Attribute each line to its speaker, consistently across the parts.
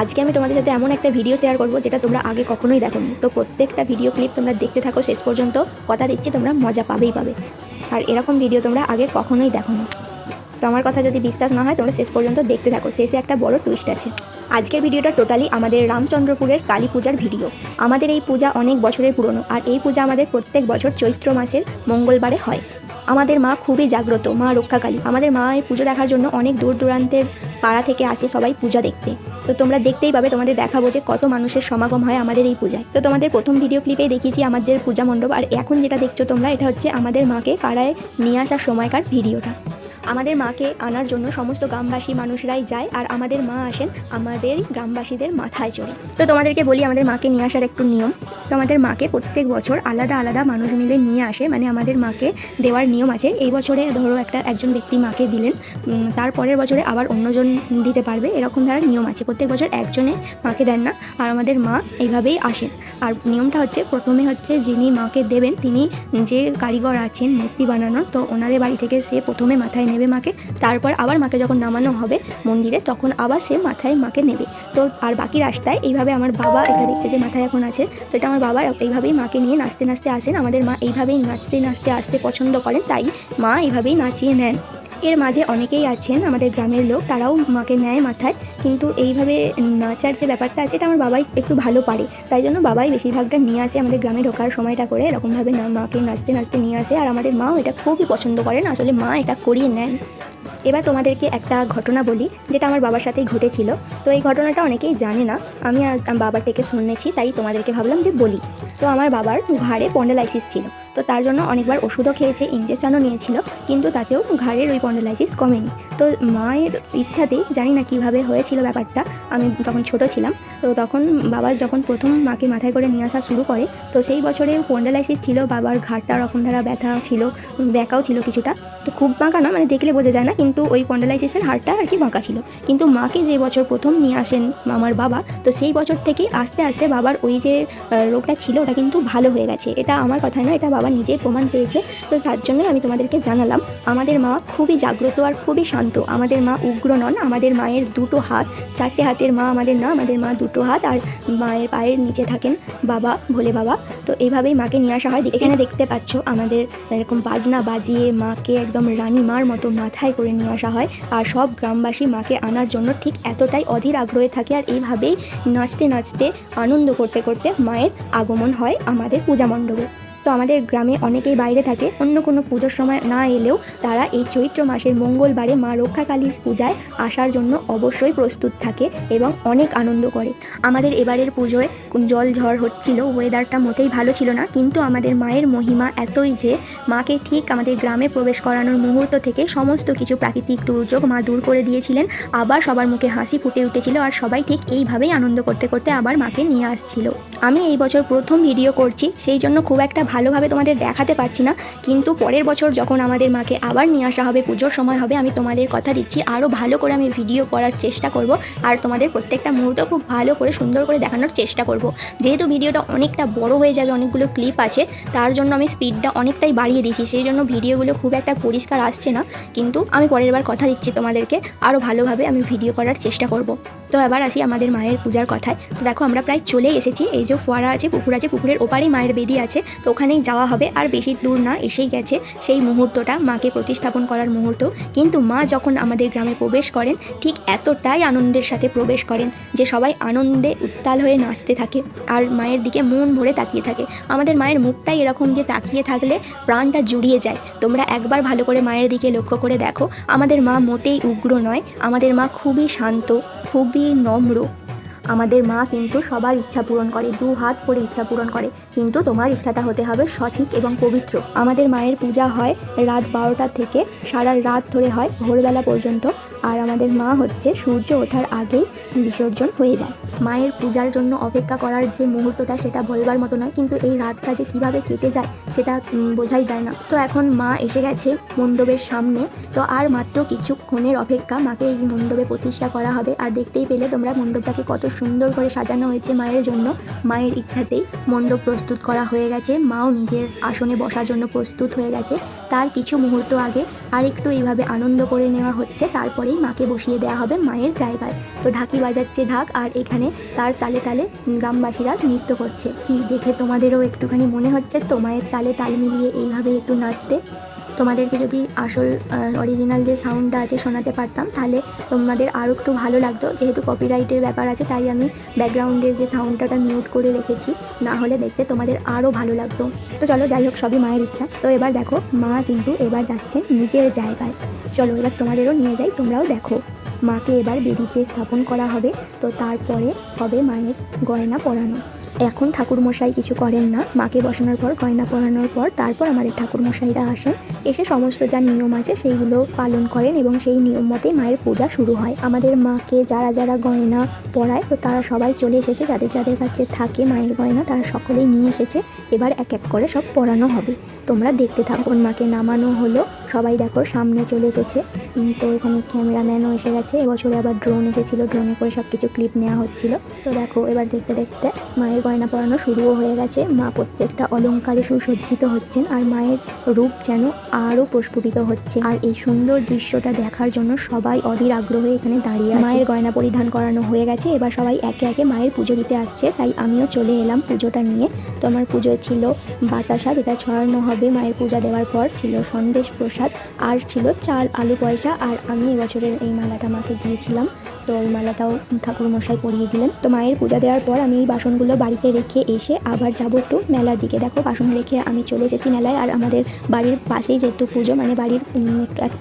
Speaker 1: আজকে আমি তোমাদের সাথে এমন একটা ভিডিও শেয়ার করব যেটা তোমরা আগে কখনোই দেখোনি। তো প্রত্যেকটা ভিডিও ক্লিপ তোমরা দেখতে থাকো শেষ পর্যন্ত, কথা দিচ্ছি তোমরা মজা পাবেই পাবে। আর এরকম ভিডিও তোমরা আগে কখনোই দেখোনি। তো আমার কথা যদি বিশ্বাস না হয় তোমরা শেষ পর্যন্ত দেখতে থাকো, শেষে একটা বড় টুইস্ট আছে। আজকের ভিডিওটা টোটালি আমাদের রামচন্দ্রপুরের কালী পূজার ভিডিও। আমাদের এই পূজা অনেক বছরের পুরনো, আর এই পূজা আমাদের প্রত্যেক বছর চৈত্র মাসের মঙ্গলবারে হয়। আমাদের মা খুবই জাগ্রত, মা রক্ষাকালী। আমাদের মায়ের পুজো দেখার জন্য অনেক দূর দূরান্তের পাড়া থেকে আসে সবাই পূজা দেখতে। তো তোমরা দেখতেই পাবে, তোমাদের দেখাবো যে কত মানুষের সমাগম হয় আমাদের এই পূজায়। তো তোমাদের প্রথম ভিডিও ক্লিপেই দেখিয়েছি আমাদের পূজা মণ্ডপ, আর এখন যেটা দেখছো তোমরা, এটা হচ্ছে আমাদের মাকে পাড়ায় নিয়ে আসার সময়কার ভিডিওটা। আমাদের মাকে আনার জন্য সমস্ত গ্রামবাসী মানুষরাই যায়, আর আমাদের মা আসেন আমাদের গ্রামবাসীদের মাথায় চড়ে। তো তোমাদেরকে বলি আমাদের মাকে নিয়ে আসার একটু নিয়ম। তো আমাদের মাকে প্রত্যেক বছর আলাদা আলাদা মানুষ মিলে নিয়ে আসে, মানে আমাদের মাকে দেওয়ার নিয়ম আছে। এই বছরে ধরো একজন ব্যক্তি মাকে দিলেন, তারপরের বছরে আবার অন্যজন দিতে পারবে, এরকম ধরার নিয়ম আছে। প্রত্যেক বছর একজনে মাকে দেন না, আর আমাদের মা এইভাবেই আসেন। আর নিয়মটা হচ্ছে, প্রথমে হচ্ছে যিনি মাকে দেবেন তিনি যে কারিগর আছেন মূর্তি বানানোর, তো ওনাদের বাড়ি থেকে সে প্রথমে মাথায় নেবে মাকে। তারপর আবার মাকে যখন নামানো হবে মন্দিরে, তখন আবার সে মাথায় মাকে নেবে। তো আর বাকি রাস্তায় এইভাবে আমার বাবা, এটা দেখছে যে মাথায় এখন আছে, তো এটা আমার বাবা এইভাবেই মাকে নিয়ে নাচতে নাচতে আসেন। আমাদের মা এইভাবেই নাচতে নাচতে আসতে পছন্দ করেন, তাই মা এইভাবেই নাচিয়ে নেন। এর মাঝে অনেকেই আছেন আমাদের গ্রামের লোক, তারাও মাকে নেয় মাথায়, কিন্তু এইভাবে নাচার যে ব্যাপারটা আছে এটা আমার বাবাই একটু ভালো পারে, তাই জন্য বাবাই বেশিরভাগটা নিয়ে আসে আমাদের গ্রামে ঢোকার সময়টা করে এরকমভাবে মাকে নাচতে নাচতে নিয়ে আসে। আর আমাদের মাও এটা খুবই পছন্দ করেন, আসলে মা এটা করিয়ে নেন। এবার তোমাদেরকে একটা ঘটনা বলি, যেটা আমার বাবার সাথেই ঘটেছিল। তো এই ঘটনাটা অনেকেই জানে না, আমি বাবার থেকে শুনেছি, তাই তোমাদেরকে ভাবলাম যে বলি। তো আমার বাবার ঘাড়ে স্পন্ডালাইসিস ছিল, তো তার জন্য অনেকবার ওষুধও খেয়েছে, ইঞ্জেকশনও নিয়েছিল, কিন্তু তাতেও ঘাড়ের ওই স্পন্ডালাইসিস কমেনি। তো মায়ের ইচ্ছাতেই, জানি না কীভাবে হয়েছিল ব্যাপারটা, আমি তখন ছোট ছিলাম। তো তখন বাবা যখন প্রথম মাকে মাথায় করে নিয়ে আসা শুরু করে, তো সেই বছরে স্পন্ডালাইসিস ছিল, বাবার ঘাড়টা ওরকম ধারা ব্যথা ছিল, ব্যাকাও ছিল কিছুটা। তো খুব বাঁকা না, মানে দেখলে বোঝা যায় না, কিন্তু ওই স্পন্ডালাইসিসের হাড়টা আর কি বাঁকা ছিল। কিন্তু মাকে যে বছর প্রথম নিয়ে আসেন আমার বাবা, তো সেই বছর থেকেই আস্তে আস্তে বাবার ওই যে রোগটা ছিল ওটা কিন্তু ভালো হয়ে গেছে। এটা আমার কথা না, এটা বাবা নিজেই প্রমাণ পেয়েছে। তো তার জন্যই আমি তোমাদেরকে জানালাম, আমাদের মা খুবই জাগ্রত আর খুবই শান্ত। আমাদের মা উগ্র নন। আমাদের মায়ের দুটো হাত, চারটে হাতের মা আমাদের না, আমাদের মা দুটো হাত, আর মায়ের পায়ের নিচে থাকেন বাবা, ভোলে বাবা। তো এইভাবেই মাকে নিয়ে আসা হয়। এখানে দেখতে পাচ্ছ আমাদের এরকম বাজনা বাজিয়ে মাকে একদম রানী মার মতো মাথায় করে নিয়ে আসা হয়, আর সব গ্রামবাসী মাকে আনার জন্য ঠিক এতটাই অধীর আগ্রহে থাকে, আর এইভাবেই নাচতে নাচতে আনন্দ করতে করতে মায়ের আগমন হয় আমাদের পূজা মণ্ডপে। তো আমাদের গ্রামে অনেকেই বাইরে থাকে, অন্য কোনো পুজোর সময় না এলেও তারা এই চৈত্র মাসের মঙ্গলবারে মা রক্ষাকালীর পূজায় আসার জন্য অবশ্যই প্রস্তুত থাকে এবং অনেক আনন্দ করে। আমাদের এবারের পুজোয় জল ঝড় হচ্ছিল, ওয়েদারটা মোটেই ভালো ছিল না, কিন্তু আমাদের মায়ের মহিমা এতই যে মাকে ঠিক আমাদের গ্রামে প্রবেশ করানোর মুহূর্ত থেকে সমস্ত কিছু প্রাকৃতিক দুর্যোগ মা দূর করে দিয়েছিলেন। আবার সবার মুখে হাসি ফুটে উঠেছিল, আর সবাই ঠিক এইভাবেই আনন্দ করতে করতে আবার মাকে নিয়ে আসছিল। আমি এই বছর প্রথম ভিডিও করছি, সেই জন্য খুব একটা ভালোভাবে তোমাদের দেখাতে পারছি না, কিন্তু পরের বছর যখন আমাদের মাকে আবার নিয়ে আসা হবে, পুজোর সময় হবে, আমি তোমাদের কথা দিচ্ছি আরও ভালো করে আমি ভিডিও করার চেষ্টা করব, আর তোমাদের প্রত্যেকটা মুহূর্ত খুব ভালো করে সুন্দর করে দেখানোর চেষ্টা করব। যেহেতু ভিডিওটা অনেকটা বড় হয়ে যাবে, অনেকগুলো ক্লিপ আছে, তার জন্য আমি স্পিডটা অনেকটাই বাড়িয়ে দিয়েছি, সেই জন্য ভিডিওগুলো খুব একটা পরিষ্কার আসছে না, কিন্তু আমি পরের বার কথা দিচ্ছি তোমাদেরকে আরও ভালোভাবে আমি ভিডিও করার চেষ্টা করব। তো এবার আসি আমাদের মায়ের পূজার কথায়। তো দেখো আমরা প্রায় চলেই এসেছি, এই যে ফোয়ারা আছে, পুকুর আছে, পুকুরের ওপারেই মায়ের বেদি আছে, তো ওখানেই যাওয়া হবে, আর বেশি দূর না, এসেই গেছে সেই মুহূর্তটা, মাকে প্রতিস্থাপন করার মুহূর্ত। কিন্তু মা যখন আমাদের গ্রামে প্রবেশ করেন, ঠিক এতটাই আনন্দের সাথে প্রবেশ করেন যে সবাই আনন্দে উত্তাল হয়ে নাচতে থাকে আর মায়ের দিকে মন ভরে তাকিয়ে থাকে। আমাদের মায়ের মুখটাই এরকম যে তাকিয়ে থাকলে প্রাণটা জুড়িয়ে যায়। তোমরা একবার ভালো করে মায়ের দিকে লক্ষ্য করে দেখো, আমাদের মা মোটেই উগ্র নয়, আমাদের মা খুবই শান্ত, খুবই নম্র। আমাদের মা কিন্তু সবার ইচ্ছা পূরণ করে, দু হাত করে ইচ্ছা পূরণ করে, কিন্তু তোমার ইচ্ছাটা হতে হবে সঠিক এবং পবিত্র। আমাদের মায়ের পূজা হয় রাত 12টা থেকে সারা রাত ধরে হয়, ভোরবেলা পর্যন্ত, আর আমাদের মা হচ্ছে সূর্য ওঠার আগেই বিসর্জন হয়ে যায়। মায়ের পূজার জন্য অপেক্ষা করার যে মুহূর্তটা সেটা বলবার মতো নয়, কিন্তু এই রাতটা যে কীভাবে কেটে যায় সেটা বোঝাই যায় না। তো এখন মা এসে গেছে মণ্ডপের সামনে, তো আর মাত্র কিছুক্ষণের অপেক্ষা, মাকে এই মণ্ডপে প্রতিষ্ঠা করা হবে। আর দেখতেই পেলে তোমরা মণ্ডপটাকে কত সুন্দর করে সাজানো হয়েছে মায়ের জন্য। মায়ের ইচ্ছাতেই মণ্ডপ প্রস্তুত করা হয়ে গেছে, মাও নিজের আসনে বসার জন্য প্রস্তুত হয়ে গেছে। তার কিছু মুহূর্ত আগে আর একটু এইভাবে আনন্দ করে নেওয়া হচ্ছে, তারপরেই মাকে বসিয়ে দেওয়া হবে মায়ের জায়গায়। তো ঢাকি বাজাচ্ছে ঢাক, আর এখানে তার তালে তালে গ্রামবাসীরা নৃত্য করছে। কি দেখে তোমাদেরও একটুখানি মনে হচ্ছে তো মায়ের তালে তাল মিলিয়ে এইভাবে একটু নাচতে? তোমাদেরকে যদি আসল অরিজিনাল যে সাউন্ডটা আছে শোনাতে পারতাম তাহলে তোমাদের আরও একটু ভালো লাগতো। যেহেতু কপিরাইটের ব্যাপার আছে তাই আমি ব্যাকগ্রাউন্ডের যে সাউন্ডটা মিউট করে রেখেছি, না হলে দেখতে তোমাদের আরও ভালো লাগতো। তো চলো, যাই হোক, সবই মায়ের ইচ্ছা। তো এবার দেখো মা কিন্তু এবার যাচ্ছেন নিজের জায়গায়। চলো এবার তোমাদেরও নিয়ে যাই, তোমরাও দেখো। মাকে এবার বেদিতে স্থাপন করা হবে, তো তারপরে হবে মায়ের গয়না পরানো। এখন ঠাকুরমশাই কিছু করেন না, মাকে বসানোর পর গয়না পরানোর পর তারপর আমাদের ঠাকুরমশাইরা আসেন, এসে সমস্ত যা নিয়ম আছে সেইগুলো পালন করেন এবং সেই নিয়ম মতেই মায়ের পূজা শুরু হয়। আমাদের মাকে যারা যারা গয়না পরায় তো তারা সবাই চলে এসেছে, যাদের যাদের কাছে থাকে মায়ের গয়না তারা সকলেই নিয়ে এসেছে। এবার এক এক করে সব পরানো হবে, তোমরা দেখতে থাকো। মাকে নামানো হলো, সবাই দেখো সামনে চলে এসেছে। তো এখানে ক্যামেরাম্যানও এসে গেছে, এবছরে আবার ড্রোন এসেছিলো, ড্রোনে করে সব কিছু ক্লিপ নেওয়া হচ্ছিল। তো দেখো এবার দেখতে দেখতে মায়ের গয়না পরানো শুরুও হয়ে গেছে। মা প্রত্যেকটা অলংকারে সুসজ্জিত হচ্ছেন, আর মায়ের রূপ যেন আরও প্রস্ফুটিত হচ্ছে। আর এই সুন্দর দৃশ্যটা দেখার জন্য সবাই অধীর আগ্রহে এখানে দাঁড়িয়ে আছে। মায়ের গয়না পরিধান করানো হয়ে গেছে, এবার সবাই একে একে মায়ের পুজো দিতে আসছে, তাই আমিও চলে এলাম পুজোটা নিয়ে। তো আমার পুজো ছিল বাতাসা, যেটা ছড়ানো হবে মায়ের পূজা দেওয়ার পর, ছিল সন্দেশ প্রসাদ, আর ছিল চাল আলু পয়সা। আর আমি এবছরের এই মালাটা মাকে দিয়েছিলাম, তো ওই মালাটাও ঠাকুরমশাই পরিয়ে দিলেন। তো মায়ের পূজা দেওয়ার পর আমি এই বাসনগুলো বাড়িতে রেখে এসে আবার যাবো একটু মেলার দিকে। দেখো বাসন রেখে আমি চলে এসেছি মেলায়। আর আমাদের বাড়ির পাশেই যেহেতু পুজো, মানে বাড়ির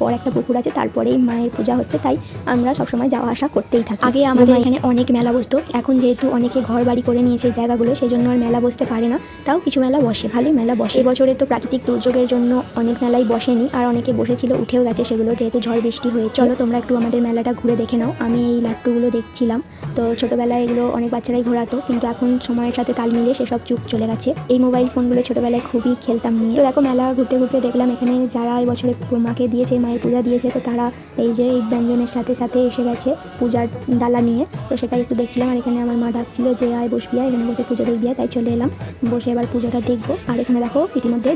Speaker 1: পর একটা পুকুর আছে, তারপরেই মায়ের পূজা হচ্ছে, তাই আমরা সবসময় যাওয়া আসা করতেই থাকি। আগে আমাদের এখানে অনেক মেলা বসতো, এখন যেহেতু অনেকে ঘর বাড়ি করে নিয়েছে জায়গাগুলো, সেই জন্য আর মেলা বসতে পারে না। তাও কিছু মেলা বসে, ভালোই মেলা বসে। এবছরে তো প্রাকৃতিক দুর্যোগের জন্য অনেক মেলাই বসেনি, আর অনেকে বসেছিল উঠেও গেছে সেগুলো, যেহেতু ঝড় বৃষ্টি হয়ে। চলো তোমরা একটু আমাদের মেলাটা ঘুরে দেখে নাও। আমি এই লাট্টুগুলো দেখছিলাম, তো ছোটোবেলায় এগুলো অনেক বাচ্চারাই ঘোরাতো, কিন্তু এখন সময়ের সাথে তাল মিলিয়ে সেসব যুগ চলে গেছে। এই মোবাইল ফোনগুলো ছোটোবেলায় খুবই খেলতাম নিয়ে। তো দেখো মেলা ঘুরতে ঘুরতে দেখলাম এখানে যারা এবছরে মাকে দিয়েছে, মায়ের পূজা দিয়েছে, তো তারা এই যে এই ব্যঞ্জনের সাথে সাথে এসে গেছে পূজার ডালা নিয়ে। তো সেটাই একটু দেখছিলাম, আর এখানে আমার মা ডাকছিল যে আয় বসবি, এখানে বসে পুজো দেখবি, তাই চলে এলাম, বসে এবার পুজোটা দেখবো। আর এখানে দেখো ইতিমধ্যে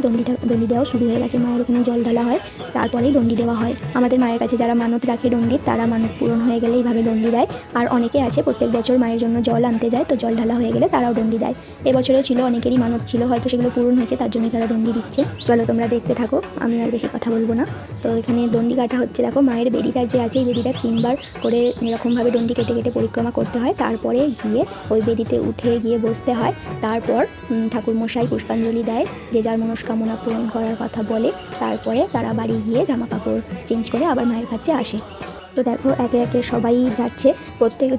Speaker 1: ডন্ডি দেওয়া শুরু হয়ে গেছে। মায়ের এখানে জল ঢালা হয়, তারপরেই ডন্ডি দেওয়া হয়। আমাদের মায়ের কাছে যারা মানত রাখে ডন্ডির, তারা মানত পূরণ হয়ে গেলে এইভাবে ডন্ডি দেয়। আর অনেকে আছে প্রত্যেক বছর মায়ের জন্য জল আনতে যায়, তো জল ঢালা হয়ে গেলে তারাও ডন্ডি দেয়। এবছরেও ছিল, অনেকেরই মানত ছিল, হয়তো সেগুলো পূরণ হয়েছে, তার জন্যই তারা ডন্ডি দিচ্ছে। চলো তোমরা দেখতে থাকো, আমি আর বেশি কথা বলবো না। তো এখানে ডন্ডি কাটা হচ্ছে। দেখো মায়ের বেদিটা যে আছে, এই বেদিটা 3বার করে এরকমভাবে ডন্ডি কেটে কেটে পরিক্রমা করতে হয়, তারপরে গিয়ে ওই বেদিতে উঠে গিয়ে বসতে হয়। তারপর ঠাকুরমশাই পুষ্পাঞ্জলি দেয়, যে যার মনস্কামনা পূরণ করার কথা বলে, তারপরে তারা বাড়ি গিয়ে জামা কাপড় চেঞ্জ করে আবার মায়ের কাছে আসে। তো দেখো একে একে সবাই যাচ্ছে,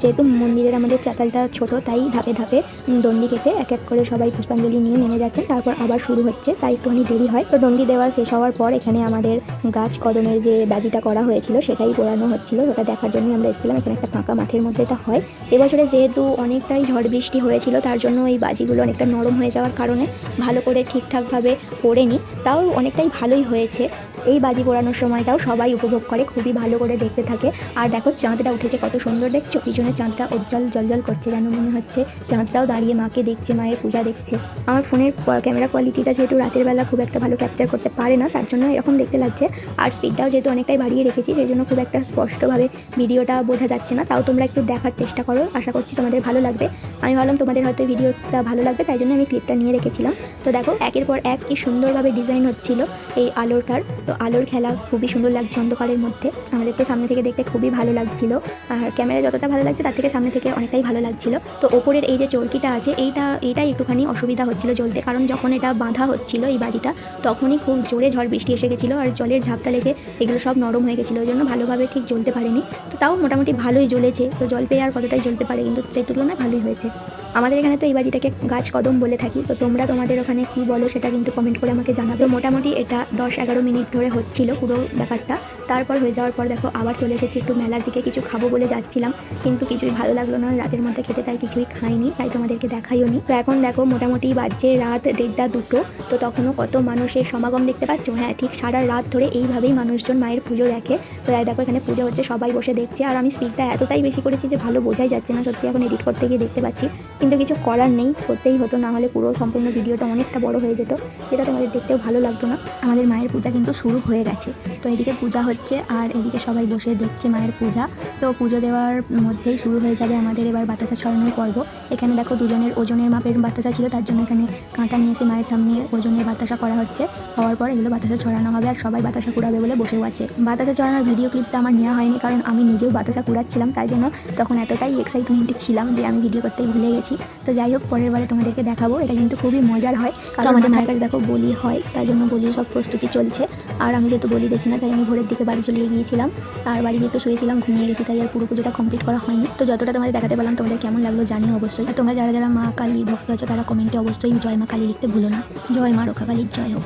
Speaker 1: যেহেতু মন্দিরের আমাদের চাতালটা ছোট, তাই ধাপে ধাপে ডন্ডি কেটে এক এক করে সবাই পুষ্পাঞ্জলি নিয়ে নেমে যাচ্ছেন, তারপর আবার শুরু হচ্ছে, তাই একটুখানি দেরি হয়। তো ডন্ডি দেওয়া শেষ হওয়ার পর এখানে আমাদের গাছ কদমের যে বাজিটা করা হয়েছিল সেটাই পোড়ানো হচ্ছিল, ওটা দেখার জন্যই আমরা এসেছিলাম। এখানে একটা ফাঁকা মাঠের মধ্যে এটা হয়। এবছরে যেহেতু অনেকটাই ঝড় বৃষ্টি হয়েছিল, তার জন্য এই বাজিগুলো অনেকটা নরম হয়ে যাওয়ার কারণে ভালো করে ঠিকঠাকভাবে পোড়েনি, তাও অনেকটাই ভালোই হয়েছে। এই বাজি পোড়ানোর সময়টাও সবাই উপভোগ করে, খুবই ভালো করে দেখতে থাকে। আর দেখো চাঁদটা উঠেছে, কত সুন্দর দেখছো, পিছনে চাঁদটা উজ্জ্বল জলজল করছে, যেন মনে হচ্ছে চাঁদটাও দাঁড়িয়ে মাকে দেখছে, মায়ের পূজা দেখছে। আমার ফোনের ক্যামেরা কোয়ালিটিটা যেহেতু রাতের বেলা খুব একটা ভালো ক্যাপচার করতে পারে না, তার জন্য এরকম দেখতে লাগছে। আর স্পিডটাও যেহেতু অনেকটাই বাড়িয়ে রেখেছি, সেই জন্য খুব একটা স্পষ্টভাবে ভিডিওটা বোঝা যাচ্ছে না। তাও তোমরা একটু দেখার চেষ্টা করো, আশা করছি তোমাদের ভালো লাগবে। আমি ভাবলাম তোমাদের হয়তো ভিডিওটা ভালো লাগবে, তাই জন্য আমি ক্লিপটা নিয়ে রেখেছিলাম। তো দেখো একের পর এক কি সুন্দরভাবে ডিজাইন হচ্ছিল এই আলোটার। তো আলোর খেলা খুবই সুন্দর লাগছে অন্ধকারের মধ্যে, আমাদের তো সামনে থেকে দেখতে খুবই ভালো লাগছিল। আর ক্যামেরা যতটা ভালো লাগছে তার থেকে সামনে থেকে অনেকটাই ভালো লাগছিল। তো ওপরের এই যে চরকিটা আছে, এইটাই একটুখানি অসুবিধা হচ্ছিল জ্বলতে, কারণ যখন এটা বাঁধা হচ্ছিল এই বাজিটা, তখনই খুব জোরে ঝড় বৃষ্টি এসে গেছিলো, আর জলের ঝাপটা লেগে এগুলো সব নরম হয়ে গেছিলো, ওই জন্য ভালোভাবে ঠিক জ্বলতে পারেনি। তো তাও মোটামুটি ভালোই জ্বলেছে। তো জল পেয়ে আর কতটাই জ্বলতে পারে, কিন্তু সেই তুলনায় ভালোই হয়েছে। আমাদের এখানে তো এই বাজিটাকে গাছ কদম বলে থাকি, তো তোমরা তোমাদের ওখানে কি বলো সেটা কিন্তু কমেন্ট করে আমাকে জানাবে। তো মোটামুটি এটা 10-11 মিনিট ধরে হচ্ছিল পুরো ব্যাপারটা। তারপর হয়ে যাওয়ার পর দেখো আবার চলে এসেছি একটু মেলার দিকে, কিছু খাবো বলে যাচ্ছিলাম কিন্তু কিছুই ভালো লাগলো না রাতের মধ্যে খেতে, তাই কিছুই খাইনি, তাই তোমাদেরকে দেখাইও নি। তো এখন দেখো মোটামুটি বাজছে রাত 1:30-2, তো তখনও কত মানুষের সমাগম দেখতে পাচ্ছ। হ্যাঁ, ঠিক সারা রাত ধরে এইভাবেই মানুষজন মায়ের পুজো দেখে। তো দেখো এখানে পুজো হচ্ছে, সবাই বসে দেখছে, আর আমি স্পিডটা এতটাই বেশি করেছি যে ভালো বোঝাই যাচ্ছে না সত্যি। এখন এডিট করতে গিয়ে দেখতে পাচ্ছি, কিন্তু কিছু করার নেই, করতেই হতো, না হলে পুরো সম্পূর্ণ ভিডিওটা অনেকটা বড় হয়ে যেত, যেটা তোমাদের দেখতেও ভালো লাগতো না। আমাদের মায়ের পূজা কিন্তু শুরু হয়ে গেছে, তো এদিকে পূজা হচ্ছে আর এদিকে সবাই বসে দেখছে মায়ের পূজা। তো পুজো দেওয়ার মধ্যেই শুরু হয়ে যাবে আমাদের এবার বাতাসা ছড়ানোর পর্ব। এখানে দেখো দুজনের ওজনের মাপের বাতাসা ছিল, তার জন্য এখানে কাঁটা নিয়ে এসে মায়ের সামনে ওজনের বাতাসা করা হচ্ছে। হওয়ার পর এগুলো বাতাসা ছড়ানো হবে আর সবাই বাতাসা কুড়াবে বলে বসেও আছে। বাতাসা ছড়ানোর ভিডিও ক্লিপটা আমার নেওয়া হয়নি, কারণ আমি নিজেও বাতাসা কুড়াচ্ছিলাম, তাই জন্য তখন এতটাই এক্সাইটমেন্টে ছিলাম যে আমি ভিডিও করতেই ভুলে গেছি। তো যাই হোক, পরের বারে তোমাদেরকে দেখাবো। এটা কিন্তু খুবই মজার হয়, কারণ আমাদের মায়ের কাছে দেখো বলি হয়, তাই জন্য বলির সব প্রস্তুতি চলছে। আর আমি যেহেতু বলি দেখি না, তাই আমি ভোরের দিকে বাড়ি চলে গিয়েছিলাম, আর বাড়ি গিয়ে একটু শুয়েছিলাম, ঘুমিয়ে গেছি, তাই আর পুরো পুজোটা কমপ্লিট করা হয়নি। তো যতটা তোমাদের দেখাতে পারলাম, তোমাদের কেমন লাগলো জানিও অবশ্যই। আর তোমরা যারা যারা মা কালীর ভক্ত আছো তারা কমেন্টে অবশ্যই জয় মা কালী লিখতে ভুলো না। জয় মা রক্ষা কালীর জয় হোক।